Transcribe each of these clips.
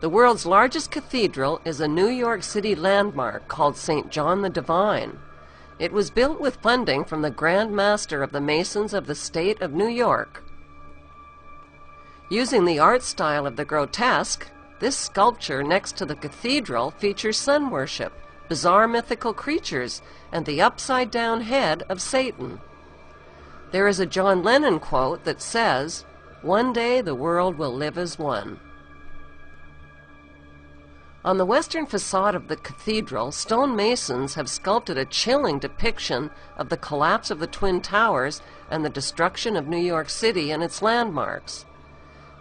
The world's largest cathedral is a New York City landmark called St. John the Divine. It was built with funding from the Grand Master of the Masons of the State of New York. Using the art style of the grotesque, this sculpture next to the cathedral features sun worship, bizarre mythical creatures, and the upside-down head of Satan. There is a John Lennon quote that says, "One day the world will live as one." On the western facade of the cathedral, stonemasons have sculpted a chilling depiction of the collapse of the Twin Towers and the destruction of New York City and its landmarks.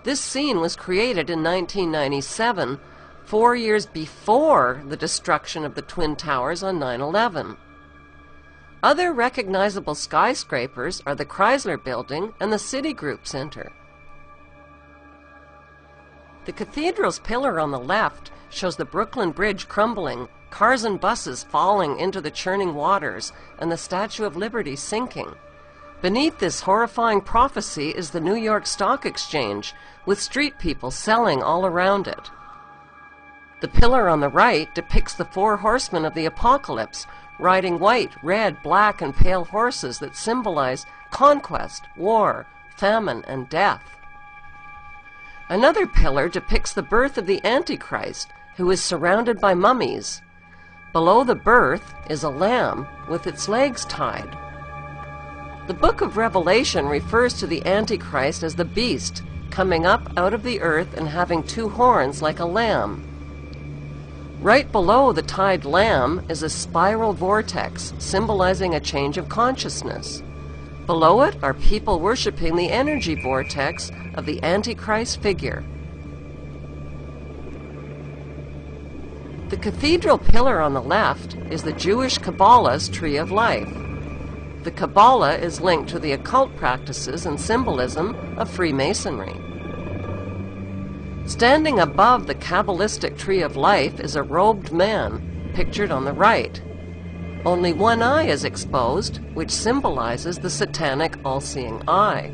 This scene was created in 1997, 4 years before the destruction of the Twin Towers on 9/11. Other recognizable skyscrapers are the Chrysler Building and the Citigroup Center. The cathedral's pillar on the left shows the Brooklyn Bridge crumbling, cars and buses falling into the churning waters, and the Statue of Liberty sinking. Beneath this horrifying prophecy is the New York Stock Exchange, with street people selling all around it. The pillar on the right depicts the 4 horsemen of the apocalypse, riding white, red, black, and pale horses that symbolize conquest, war, famine, and death. Another pillar depicts the birth of the Antichrist, who is surrounded by mummies. Below the birth is a lamb with its legs tied. The book of Revelation refers to the Antichrist as the beast, coming up out of the earth and having 2 horns like a lamb. Right below the tied lamb is a spiral vortex, symbolizing a change of consciousness. Below it are people worshiping the energy vortex of the Antichrist figure. The cathedral pillar on the left is the Jewish Kabbalah's Tree of Life. The Kabbalah is linked to the occult practices and symbolism of Freemasonry. Standing above the Kabbalistic Tree of Life is a robed man, pictured on the right. Only one eye is exposed, which symbolizes the satanic all-seeing eye.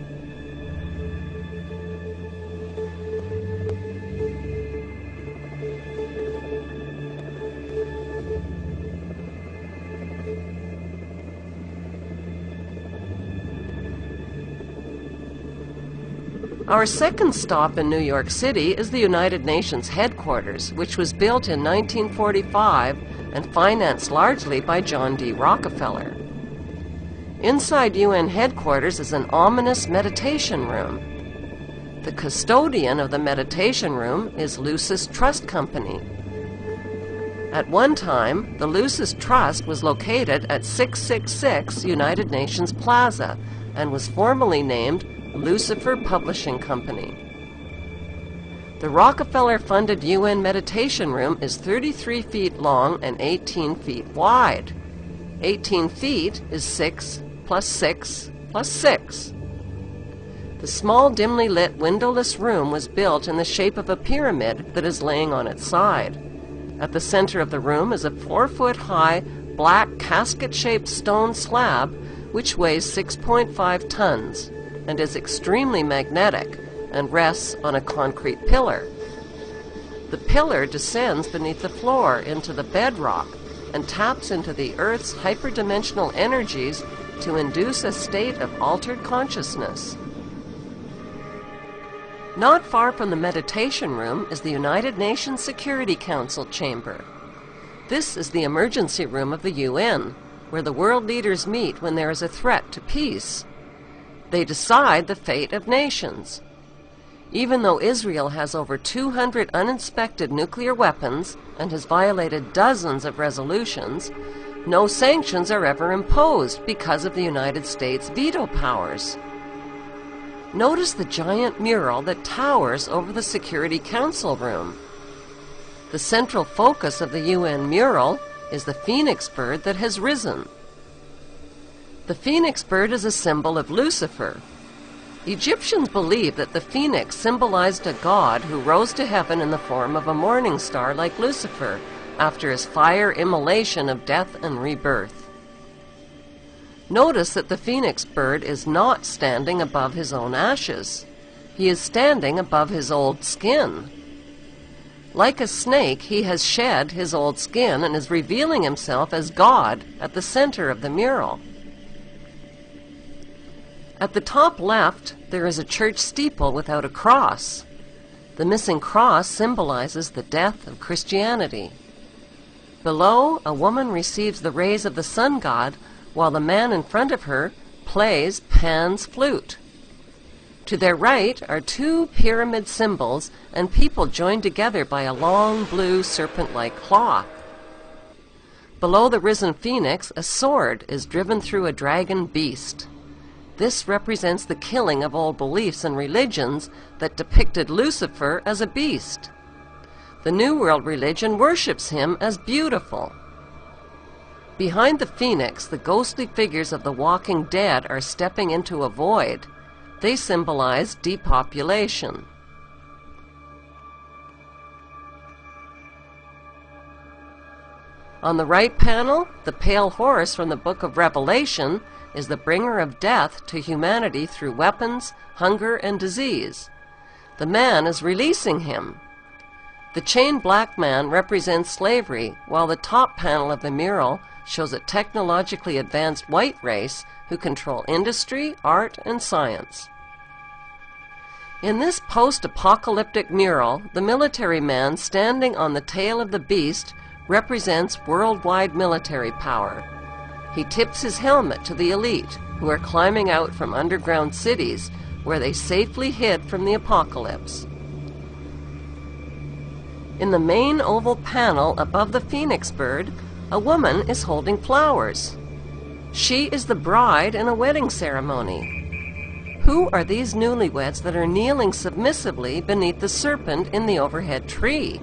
Our second stop in New York City is the United Nations headquarters, which was built in 1945 and financed largely by John D. Rockefeller. Inside UN headquarters is an ominous meditation room. The custodian of the meditation room is Lucis Trust Company. At one time, the Lucis Trust was located at 666 United Nations Plaza and was formerly named Lucifer Publishing Company. The Rockefeller-funded UN Meditation Room is 33 feet long and 18 feet wide. 18 feet is 6 plus 6 plus 6. The small, dimly lit, windowless room was built in the shape of a pyramid that is laying on its side. At the center of the room is a 4-foot-high, black, casket-shaped stone slab which weighs 6.5 tons. And is extremely magnetic and rests on a concrete pillar. The pillar descends beneath the floor into the bedrock and taps into the Earth's hyperdimensional energies to induce a state of altered consciousness. Not far from the meditation room is the United Nations Security Council chamber. This is the emergency room of the UN, where the world leaders meet when there is a threat to peace. They decide the fate of nations. Even though Israel has over 200 uninspected nuclear weapons and has violated dozens of resolutions, no sanctions are ever imposed because of the United States' veto powers. Notice the giant mural that towers over the Security Council room. The central focus of the UN mural is the phoenix bird that has risen. The phoenix bird is a symbol of Lucifer. Egyptians believed that the phoenix symbolized a god who rose to heaven in the form of a morning star like Lucifer after his fire immolation of death and rebirth. Notice that the phoenix bird is not standing above his own ashes. He is standing above his old skin. Like a snake, he has shed his old skin and is revealing himself as God at the center of the mural. At the top left, there is a church steeple without a cross. The missing cross symbolizes the death of Christianity. Below, a woman receives the rays of the sun god, while the man in front of her plays Pan's flute. To their right are two pyramid symbols and people joined together by a long blue serpent-like claw. Below the risen phoenix, a sword is driven through a dragon beast. This represents the killing of old beliefs and religions that depicted Lucifer as a beast. The New World religion worships him as beautiful. Behind the phoenix, the ghostly figures of the walking dead are stepping into a void. They symbolize depopulation. On the right panel, the pale horse from the book of Revelation is the bringer of death to humanity through weapons, hunger, and disease. The man is releasing him. The chained black man represents slavery, while the top panel of the mural shows a technologically advanced white race who control industry, art, and science. In this post-apocalyptic mural, the military man standing on the tail of the beast represents worldwide military power. He tips his helmet to the elite, who are climbing out from underground cities where they safely hid from the apocalypse. In the main oval panel above the phoenix bird, a woman is holding flowers. She is the bride in a wedding ceremony. Who are these newlyweds that are kneeling submissively beneath the serpent in the overhead tree?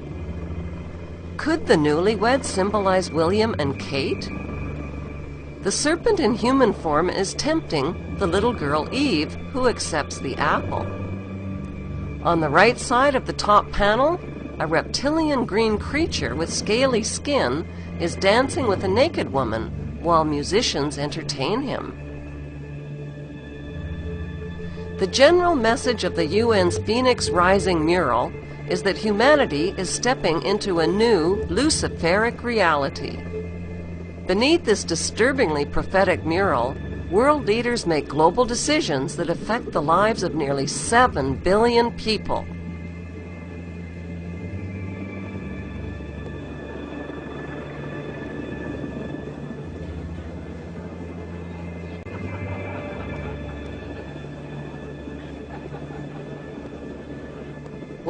Could the newlyweds symbolize William and Kate? The serpent in human form is tempting the little girl Eve, who accepts the apple. On the right side of the top panel, a reptilian green creature with scaly skin is dancing with a naked woman while musicians entertain him. The general message of the UN's Phoenix Rising mural is that humanity is stepping into a new Luciferic reality. Beneath this disturbingly prophetic mural, world leaders make global decisions that affect the lives of nearly 7 billion people.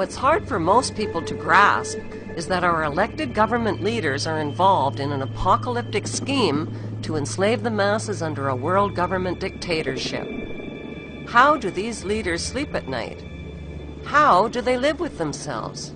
What's hard for most people to grasp is that our elected government leaders are involved in an apocalyptic scheme to enslave the masses under a world government dictatorship. How do these leaders sleep at night? How do they live with themselves?